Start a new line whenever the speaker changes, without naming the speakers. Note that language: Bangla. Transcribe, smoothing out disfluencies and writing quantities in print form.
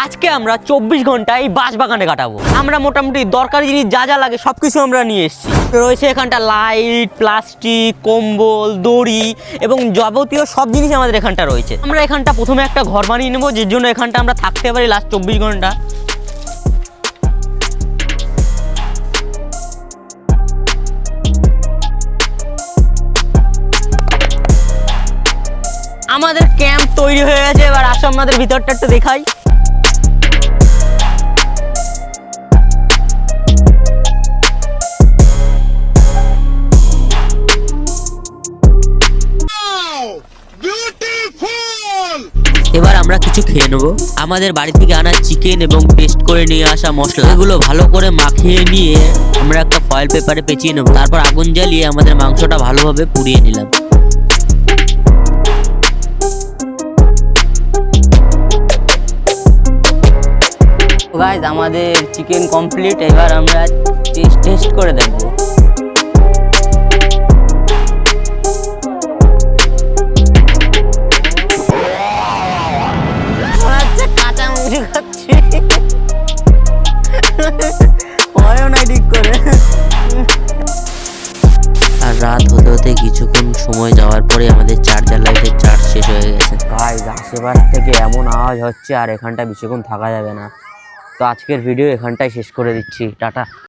আজকে আমরা 24 ঘন্টা এই বাঁশবাগানে কাটাবো। আমরা মোটামুটি দরকারি জিনিস যা যা লাগে সবকিছু আমরা নিয়ে এসেছি। রয়েছে এখানটা লাইট, প্লাস্টিক, কম্বল, দড়ি এবং যাবতীয় সব জিনিস আমাদের এখানটা রয়েছে। আমরা এখানটা প্রথমে একটা ঘর বানিয়ে নেবো, যের জন্য এখানটা আমরা থাকতে পারি লাস্ট 24 ঘন্টা। আমাদের ক্যাম্প তৈরি হয়ে গেছে, এবার আসো আমাদের ভিতরটা একটু দেখাই। এবার আমরা কিছু খেয়ে নেবো। আমাদের বাড়ি থেকে আনা চিকেন এবং পেস্ট করে নিয়ে আসা মশলা, এগুলো ভালো করে মাখিয়ে নিয়ে আমরা একটা ফয়েল পেপারে পেঁচিয়ে নেবো। তারপর আগুন জ্বালিয়ে আমাদের মাংসটা ভালোভাবে পুড়িয়ে নিলাম। গাইস, আমাদের চিকেন কমপ্লিট। এবার আমরা টেস্ট করে দেখবো। কাঁচা মুড়ি খাচ্ছি, হয় না ঠিক করে। আর রাত হতে হতে কিছুক্ষণ সময় যাওয়ার পরে আমাদের চার্জার লাইটের চার্জ শেষ হয়ে গেছে। গাইস, আশেপাশ থেকে এমন আওয়াজ হচ্ছে আর এখানটা বেশিক্ষণ থাকা যাবে না। তো আজকের ভিডিও এখানটাই শেষ করে দিচ্ছি। টাটা।